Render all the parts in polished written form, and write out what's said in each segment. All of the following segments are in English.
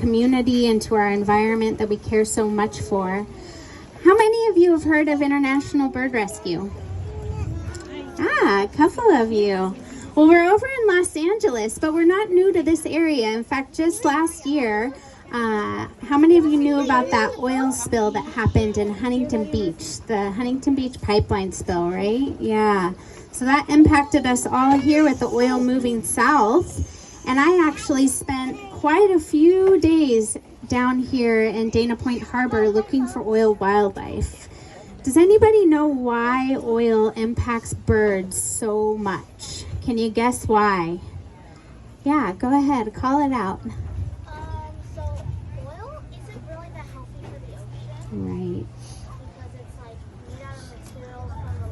community and to our environment that we care so much for. How many of you have heard of International Bird Rescue? A couple of you. Well, we're over in Los Angeles, but we're not new to this area. In fact, just last year, how many of you knew about that oil spill that happened in Huntington Beach? The Huntington Beach pipeline spill, right? Yeah. So that impacted us all here with the oil moving south. And I actually spent quite a few days down here in Dana Point Harbor looking for oil wildlife. Does anybody know why oil impacts birds so much? Can you guess why? Yeah, go ahead, call it out. So oil isn't really that healthy for the ocean. Right. Because it's like made out of materials from the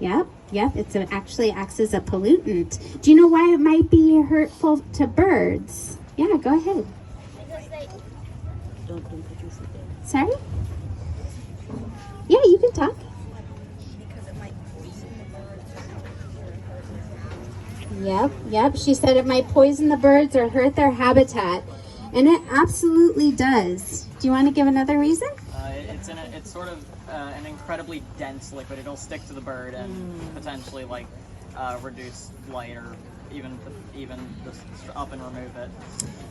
land. Yep, it actually acts as a pollutant. Do you know why it might be hurtful to birds? Yeah, go ahead. Because they... Don't put your foot there. Sorry? Yeah, you can talk. Because it might poison the birds. Yep. She said it might poison the birds or hurt their habitat. And it absolutely does. Do you want to give another reason? It's sort of an incredibly dense liquid. It'll stick to the bird and potentially reduce flight or even just up and remove it.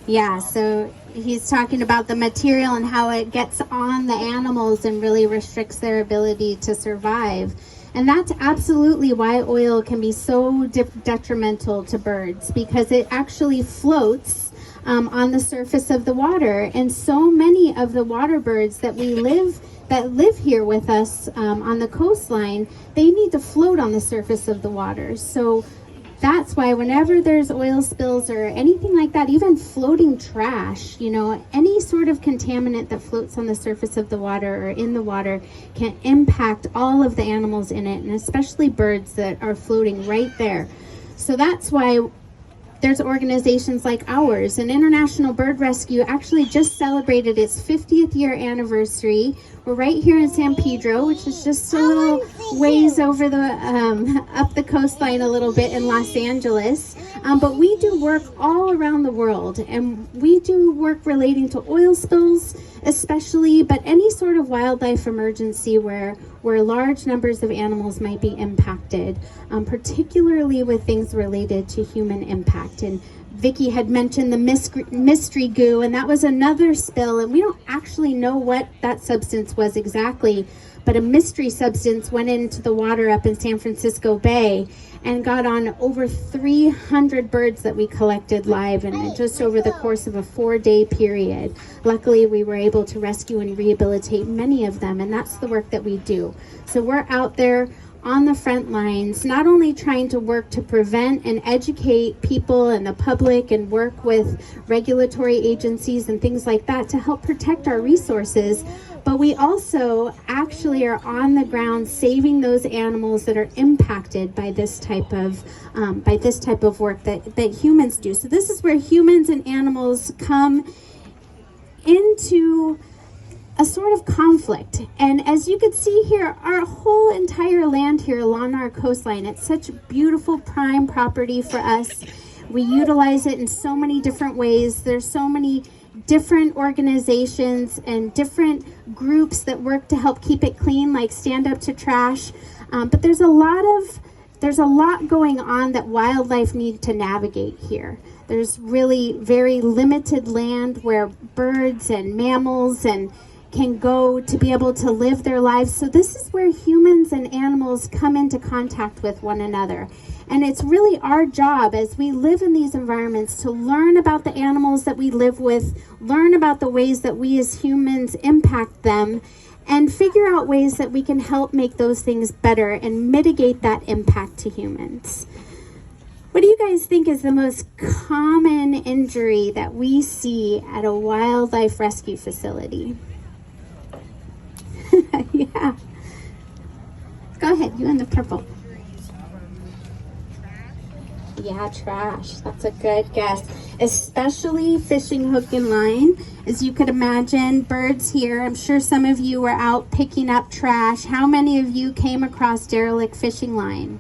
Yeah, so he's talking about the material and how it gets on the animals and really restricts their ability to survive. And that's absolutely why oil can be so detrimental to birds, because it actually floats on the surface of the water. And so many of the water birds that live here with us on the coastline, they need to float on the surface of the water. So that's why whenever there's oil spills or anything like that, even floating trash, any sort of contaminant that floats on the surface of the water or in the water can impact all of the animals in it, and especially birds that are floating right there. So that's why there's organizations like ours. And International Bird Rescue actually just celebrated its 50th year anniversary. We're right here in San Pedro, which is just a little ways over the up the coastline a little bit in Los Angeles. But we do work all around the world, and we do work relating to oil spills especially, but any sort of wildlife emergency where large numbers of animals might be impacted, particularly with things related to human impact. And Vicki had mentioned the mystery goo, and that was another spill, and we don't actually know what that substance was exactly, but a mystery substance went into the water up in San Francisco Bay and got on over 300 birds that we collected live and just over the course of a 4-day period. Luckily, we were able to rescue and rehabilitate many of them, and that's the work that we do. So we're out there on the front lines, not only trying to work to prevent and educate people and the public and work with regulatory agencies and things like that to help protect our resources, but we also actually are on the ground saving those animals that are impacted by this type of work that humans do. So this is where humans and animals come into a sort of conflict. And as you can see here, our whole entire land here along our coastline, it's such beautiful prime property for us. We utilize it in so many different ways. There's so many different organizations and different groups that work to help keep it clean, like Stand Up to Trash. But there's a lot going on that wildlife need to navigate here. There's really very limited land where birds and mammals can go to be able to live their lives. So this is where humans and animals come into contact with one another. And it's really our job as we live in these environments to learn about the animals that we live with, learn about the ways that we as humans impact them, and figure out ways that we can help make those things better and mitigate that impact to humans. What do you guys think is the most common injury that we see at a wildlife rescue facility? Yeah. Go ahead, you in the purple. Yeah, trash. That's a good guess. Especially fishing hook and line. As you could imagine, birds here. I'm sure some of you were out picking up trash. How many of you came across derelict fishing line?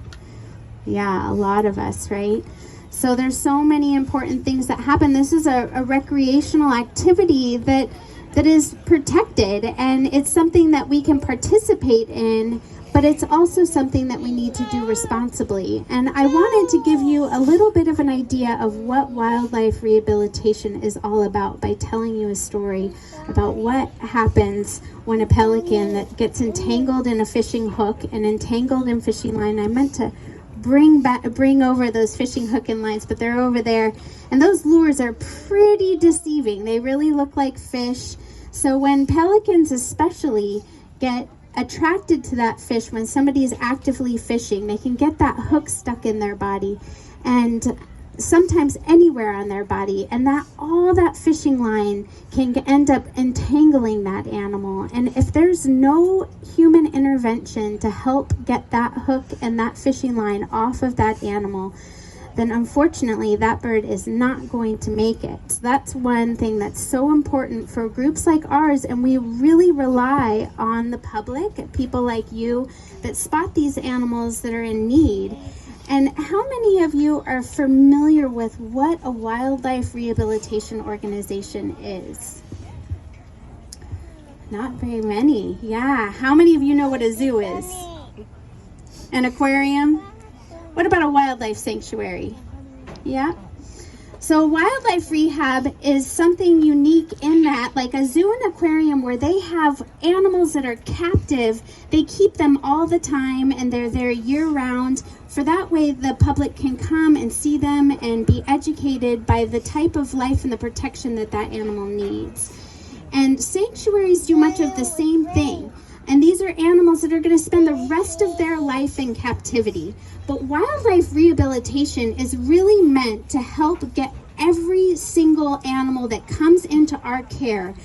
Yeah, a lot of us, right? So there's so many important things that happen. This is a recreational activity that is protected, and it's something that we can participate in, but it's also something that we need to do responsibly. And I wanted to give you a little bit of an idea of what wildlife rehabilitation is all about by telling you a story about what happens when a pelican that gets entangled in a fishing hook and entangled in fishing line. I meant to bring over those fishing hook and lines, but they're over there, and those lures are pretty deceiving. They really look like fish. So when pelicans especially get attracted to that fish, when somebody is actively fishing, they can get that hook stuck in their body, and sometimes anywhere on their body, and that all that fishing line can end up entangling that animal. And if there's no human intervention to help get that hook and that fishing line off of that animal, then unfortunately that bird is not going to make it. So that's one thing that's so important for groups like ours, and we really rely on the public, people like you, that spot these animals that are in need. And how many of you are familiar with what a wildlife rehabilitation organization is? Not very many. Yeah. How many of you know what a zoo is? An aquarium? What about a wildlife sanctuary? Yeah. So wildlife rehab is something unique in that, like a zoo and aquarium where they have animals that are captive, they keep them all the time and they're there year round. For that way the public can come and see them and be educated by the type of life and the protection that that animal needs. And sanctuaries do much of the same thing. And these are animals that are going to spend the rest of their life in captivity. But wildlife rehabilitation is really meant to help get every single animal that comes into our care.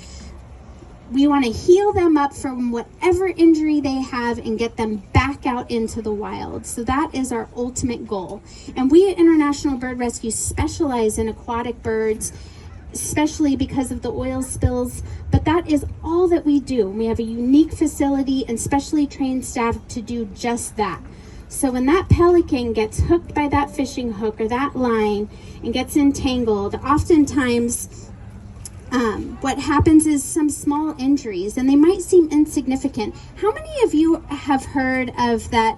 We want to heal them up from whatever injury they have and get them back out into the wild. So that is our ultimate goal. And we at International Bird Rescue specialize in aquatic birds, especially because of the oil spills, but that is all that we do. We have a unique facility and specially trained staff to do just that. So when that pelican gets hooked by that fishing hook or that line and gets entangled, oftentimes what happens is some small injuries, and they might seem insignificant. How many of you have heard of that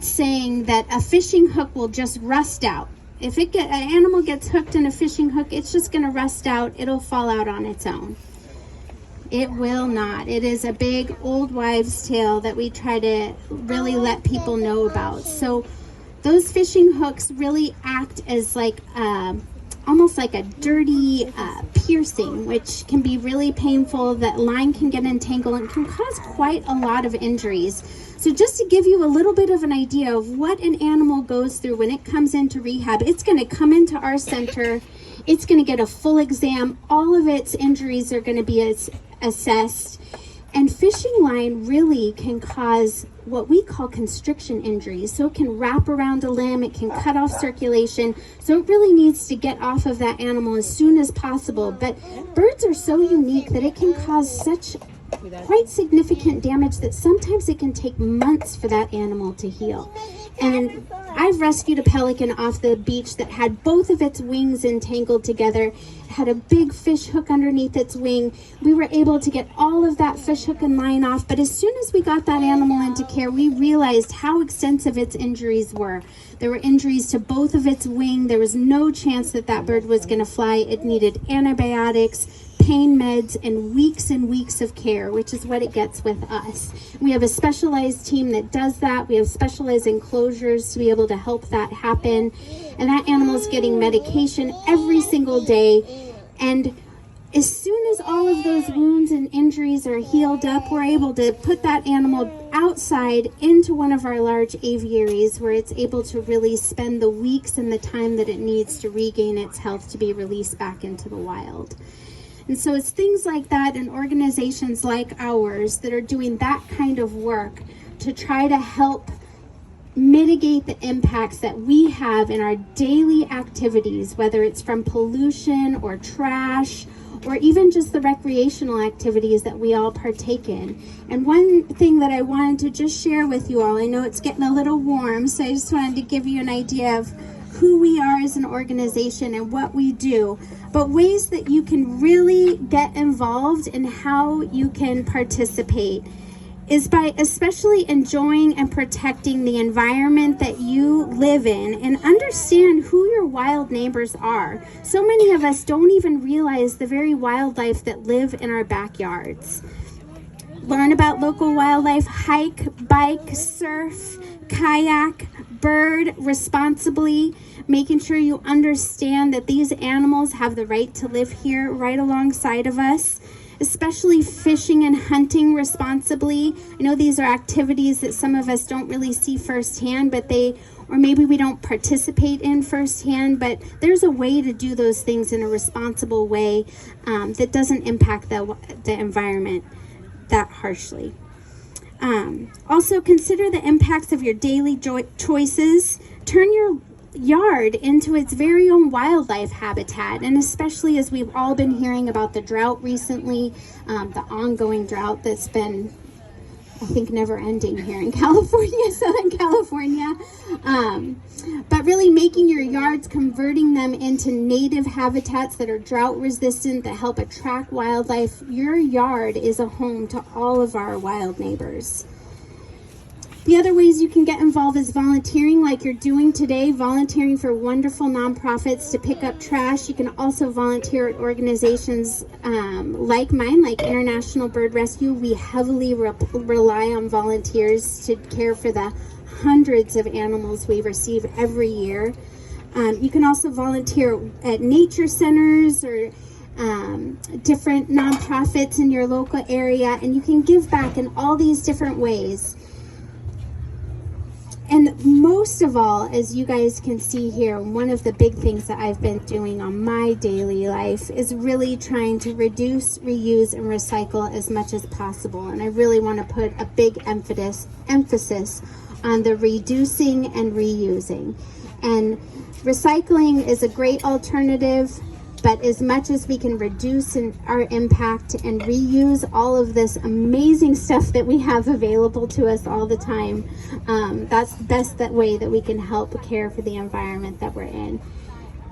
saying that a fishing hook will just rust out? If an animal gets hooked in a fishing hook, it's just going to rust out. It'll fall out on its own. It will not. It is a big old wives' tale that we try to really let people know about. So those fishing hooks really act as like almost like a dirty piercing, which can be really painful. That line can get entangled and can cause quite a lot of injuries. So just to give you a little bit of an idea of what an animal goes through when it comes into rehab, it's going to come into our center, it's going to get a full exam, all of its injuries are going to be assessed, and fishing line really can cause what we call constriction injuries. So it can wrap around a limb, it can cut off circulation, so it really needs to get off of that animal as soon as possible. But birds are so unique that it can cause such quite significant damage that sometimes it can take months for that animal to heal. And I've rescued a pelican off the beach that had both of its wings entangled together, had a big fish hook underneath its wing. We were able to get all of that fish hook and line off, but as soon as we got that animal into care, we realized how extensive its injuries were. There were injuries to both of its wing. There was no chance that that bird was going to fly. It needed antibiotics, pain meds, and weeks of care, which is what it gets with us. We have a specialized team that does that. We have specialized enclosures to be able to help that happen. And that animal's getting medication every single day. And as soon as all of those wounds and injuries are healed up, we're able to put that animal outside into one of our large aviaries where it's able to really spend the weeks and the time that it needs to regain its health to be released back into the wild. And so it's things like that and organizations like ours that are doing that kind of work to try to help mitigate the impacts that we have in our daily activities, whether it's from pollution or trash or even just the recreational activities that we all partake in. And one thing that I wanted to just share with you all, I know it's getting a little warm, so I just wanted to give you an idea of who we are as an organization and what we do, but ways that you can really get involved in how you can participate is by especially enjoying and protecting the environment that you live in and understand who your wild neighbors are. So many of us don't even realize the very wildlife that live in our backyards. Learn about local wildlife, hike, bike, surf, kayak, bird responsibly, making sure you understand that these animals have the right to live here right alongside of us, especially fishing and hunting responsibly. I know these are activities that some of us don't really see firsthand, but or maybe we don't participate in firsthand, but there's a way to do those things in a responsible way that doesn't impact the environment that harshly. Also consider the impacts of your daily choices. Turn your yard into its very own wildlife habitat, and especially as we've all been hearing about the drought recently, the ongoing drought that's been, I think, never ending here in California, Southern California. But really making your yards, converting them into native habitats that are drought resistant, that help attract wildlife. Your yard is a home to all of our wild neighbors. The other ways you can get involved is volunteering, like you're doing today, volunteering for wonderful nonprofits to pick up trash. You can also volunteer at organizations like mine, like International Bird Rescue. We heavily rely on volunteers to care for the hundreds of animals we receive every year. You can also volunteer at nature centers or different nonprofits in your local area, and you can give back in all these different ways. And most of all, as you guys can see here, one of the big things that I've been doing on my daily life is really trying to reduce, reuse, and recycle as much as possible. And I really want to put a big emphasis on the reducing and reusing. And recycling is a great alternative, but as much as we can reduce our impact and reuse all of this amazing stuff that we have available to us all the time, that's the best way that we can help care for the environment that we're in.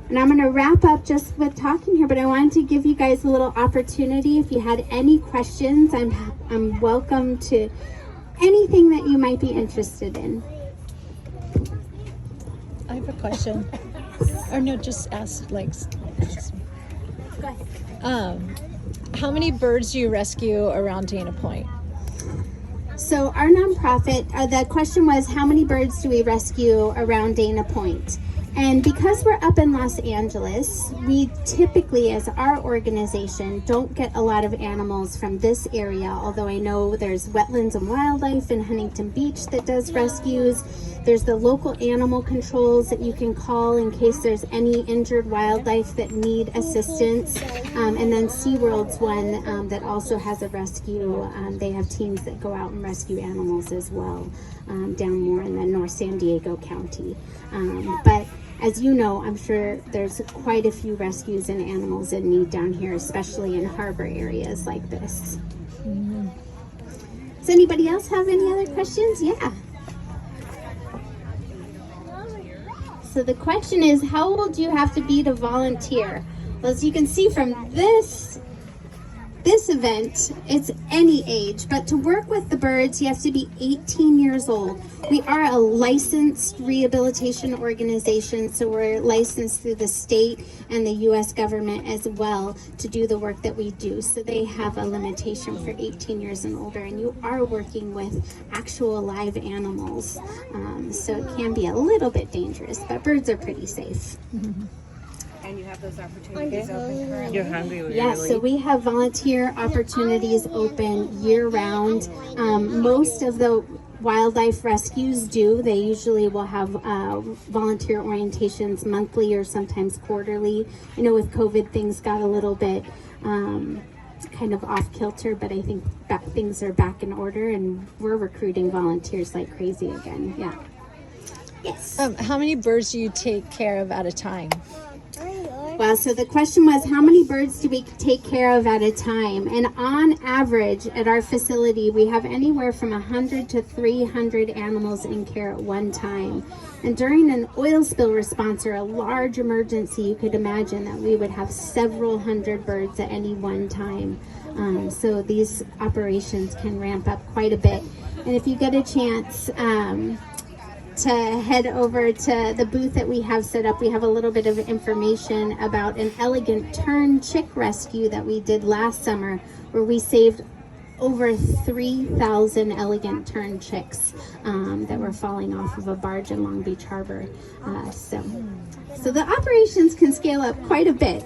And I'm going to wrap up just with talking here, but I wanted to give you guys a little opportunity. If you had any questions, I'm welcome to anything that you might be interested in. I have a question. Or no, just ask, like, Go ahead. how many birds do you rescue around Dana Point? So our nonprofit, the question was, how many birds do we rescue around Dana Point? And because we're up in Los Angeles, we typically, as our organization, don't get a lot of animals from this area, although I know there's Wetlands and Wildlife in Huntington Beach that does rescues. There's the local animal controls that you can call in case there's any injured wildlife that need assistance. And then SeaWorld's one that also has a rescue. They have teams that go out and rescue animals as well, down more in the North San Diego County. But as you know, I'm sure there's quite a few rescues and animals in need down here, especially in harbor areas like this. Mm-hmm. Does anybody else have any other questions? Yeah. So the question is, how old do you have to be to volunteer? Well, as you can see from this event, it's any age, but to work with the birds, you have to be 18 years old. We are a licensed rehabilitation organization, so we're licensed through the state and the U.S. government as well to do the work that we do. So they have a limitation for 18 years and older, and you are working with actual live animals. So it can be a little bit dangerous, but birds are pretty safe. Mm-hmm. And you have those opportunities open currently? You're hungry. Yeah, so we have volunteer opportunities open year-round. Most of the wildlife rescues do. They usually will have volunteer orientations monthly or sometimes quarterly. I know with COVID things got a little bit kind of off kilter, but I think things are back in order and we're recruiting volunteers like crazy again. Yeah. Yes. How many birds do you take care of at a time? Well, so the question was, how many birds do we take care of at a time? And on average, at our facility, we have anywhere from 100 to 300 animals in care at one time. And during an oil spill response or a large emergency, you could imagine that we would have several hundred birds at any one time. So these operations can ramp up quite a bit. And if you get a chance, to head over to the booth that we have set up, we have a little bit of information about an elegant tern chick rescue that we did last summer, where we saved over 3,000 elegant tern chicks that were falling off of a barge in Long Beach Harbor. So the operations can scale up quite a bit.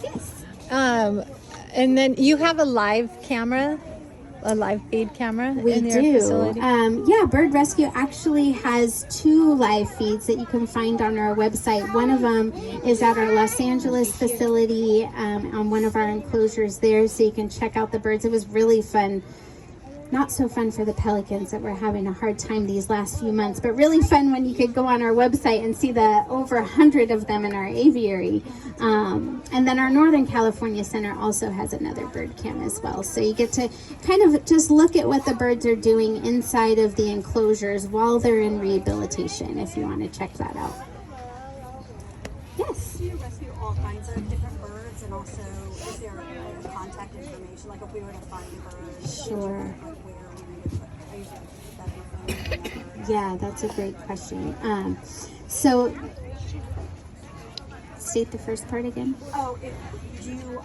Yes. And then you have a live camera, a live feed camera in your facility? Yeah, Bird Rescue actually has 2 live feeds that you can find on our website. One of them is at our Los Angeles facility on one of our enclosures there, so you can check out the birds. It was really fun. Not so fun for the pelicans that were having a hard time these last few months, but really fun when you could go on our website and see the over 100 of them in our aviary. And then our Northern California Center also has another bird cam as well. So you get to kind of just look at what the birds are doing inside of the enclosures while they're in rehabilitation, if you want to check that out. Yes? Do you rescue all kinds of different birds, and also is there contact information, like if we were to find a bird? Sure. Like where we would that information? Yeah, that's a great question. So, state the first part again. Oh, do you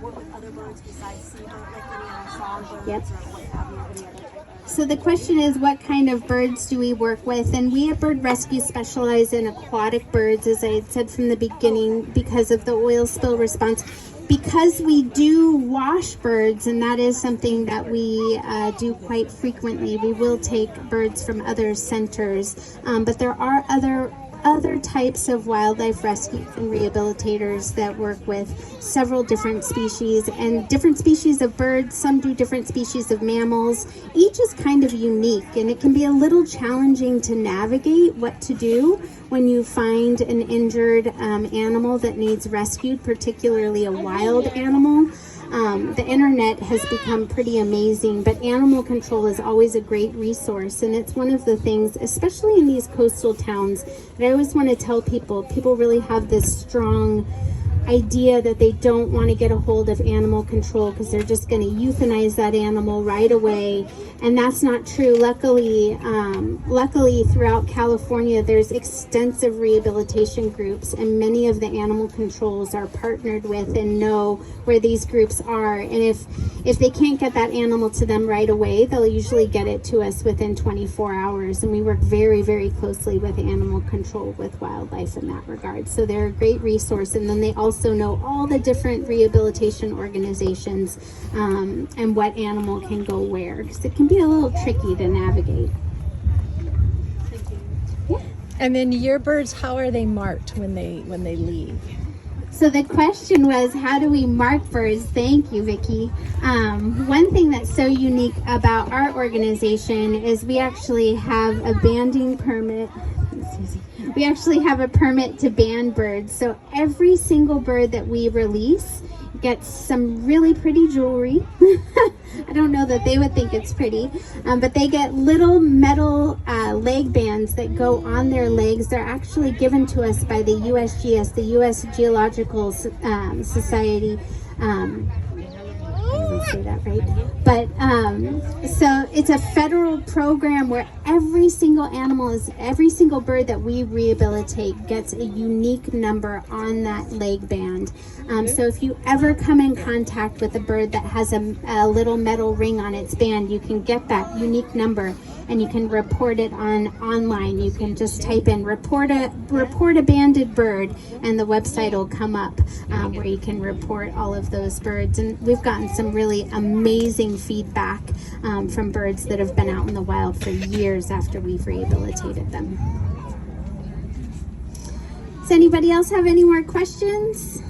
work with other birds besides seabird, like any other songbirds Yep. or what have you, any other type of? So the question is, what kind of birds do we work with? And we at Bird Rescue specialize in aquatic birds, as I had said from the beginning, because of the oil spill response. Because we do wash birds, and that is something that we do quite frequently, we will take birds from other centers. But there are other types of wildlife rescue and rehabilitators that work with several different species and different species of birds. Some do different species of mammals. Each is kind of unique, and it can be a little challenging to navigate what to do when you find an injured animal that needs rescued, particularly a wild animal. The internet has become pretty amazing, but animal control is always a great resource, and it's one of the things, especially in these coastal towns, that I always want to tell people really have this strong idea that they don't want to get a hold of animal control because they're just going to euthanize that animal right away, and that's not true. Luckily throughout California there's extensive rehabilitation groups, and many of the animal controls are partnered with and know where these groups are, and if they can't get that animal to them right away, they'll usually get it to us within 24 hours, and we work very, very closely with animal control with wildlife in that regard. So they're a great resource, and then they also know all the different rehabilitation organizations and what animal can go where, because it can be a little tricky to navigate. Yeah. And then your birds, how are they marked when they leave? So the question was, how do we mark birds? Thank you, Vicki. One thing that's so unique about our organization is we actually have a banding permit. We actually have a permit to band birds. So every single bird that we release gets some really pretty jewelry. I don't know that they would think it's pretty, but they get little metal leg bands that go on their legs. They're actually given to us by the USGS, the U.S. Geological Society. I didn't say that right. But so it's a federal program where every single bird that we rehabilitate gets a unique number on that leg band. So if you ever come in contact with a bird that has a little metal ring on its band, you can get that unique number and you can report it online. You can just type in report a banded bird, and the website will come up where you can report all of those birds. And we've gotten some really amazing feedback from birds that have been out in the wild for years after we've rehabilitated them. Does anybody else have any more questions?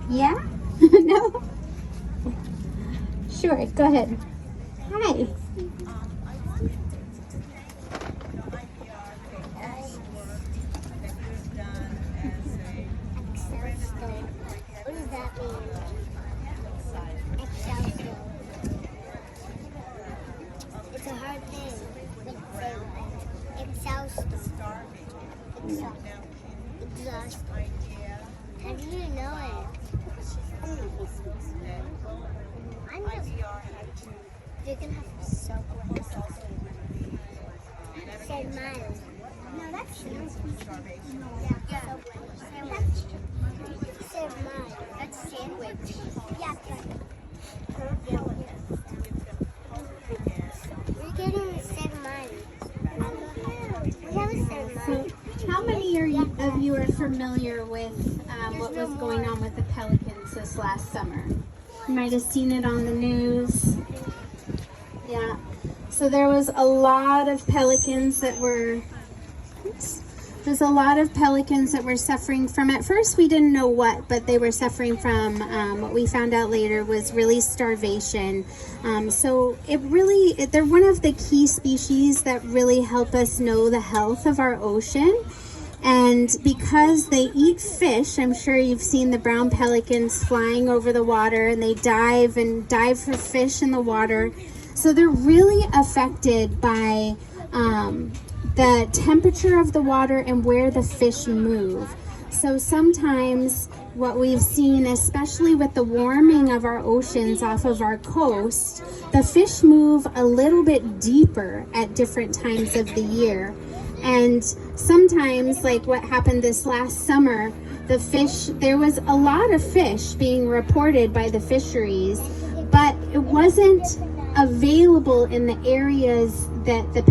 Yeah? No? Sure, go ahead. Hi. do you know it? I'm just. You're gonna have to soak with St. Miles. No, that's sandwich. Yeah, sandwich. St. Miles. That's sandwich. Yeah, we're getting St. Miles. We have a St. Miles. How many of you are familiar with what was going on with the pelicans this last summer? You might have seen it on the news. Yeah. So there was a lot of pelicans that were suffering from, at first we didn't know what, but they were suffering from what we found out later was really starvation. So they're one of the key species that really help us know the health of our ocean. And because they eat fish, I'm sure you've seen the brown pelicans flying over the water, and they dive for fish in the water. So they're really affected by the temperature of the water and where the fish move. So sometimes what we've seen, especially with the warming of our oceans off of our coast, the fish move a little bit deeper at different times of the year. And sometimes, like what happened this last summer, there was a lot of fish being reported by the fisheries, but it wasn't available in the areas that the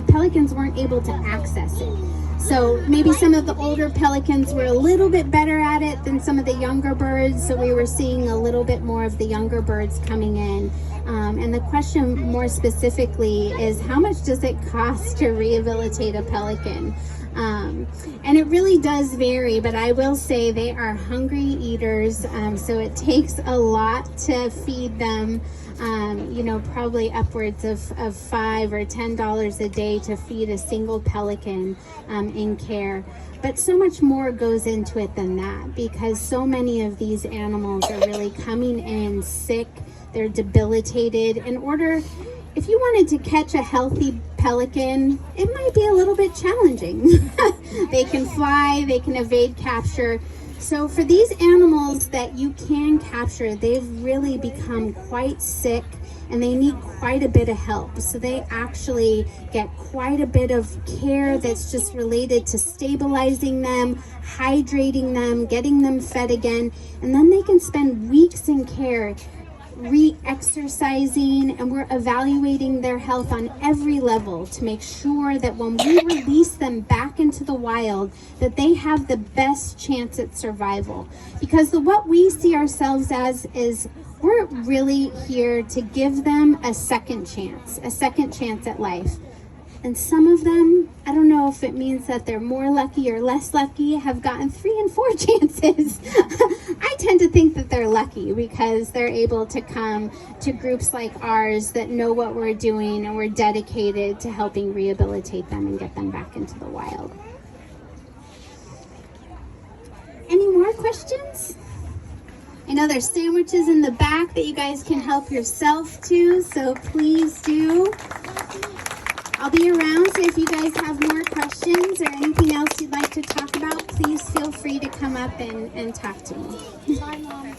pelicans weren't able to access it. So maybe some of the older pelicans were a little bit better at it than some of the younger birds, so we were seeing a little bit more of the younger birds coming in. And the question more specifically is, how much does it cost to rehabilitate a pelican? And it really does vary, but I will say they are hungry eaters, so it takes a lot to feed them. Probably upwards of $5 or $10 a day to feed a single pelican in care. But so much more goes into it than that, because so many of these animals are really coming in sick. They're debilitated. If you wanted to catch a healthy pelican, it might be a little bit challenging. They can fly, they can evade capture. So for these animals that you can capture, they've really become quite sick and they need quite a bit of help. So they actually get quite a bit of care that's just related to stabilizing them, hydrating them, getting them fed again, and then they can spend weeks in care re-exercising, and we're evaluating their health on every level to make sure that when we release them back into the wild, that they have the best chance at survival. Because what we see ourselves as is we're really here to give them a second chance at life. And some of them, I don't know if it means that they're more lucky or less lucky, have gotten 3 and 4 chances. I tend to think that they're lucky because they're able to come to groups like ours that know what we're doing, and we're dedicated to helping rehabilitate them and get them back into the wild. Any more questions? I know there's sandwiches in the back that you guys can help yourself to, so please do. I'll be around, so if you guys have more questions or anything else you'd like to talk about, please feel free to come up and talk to me. Bye, Mom.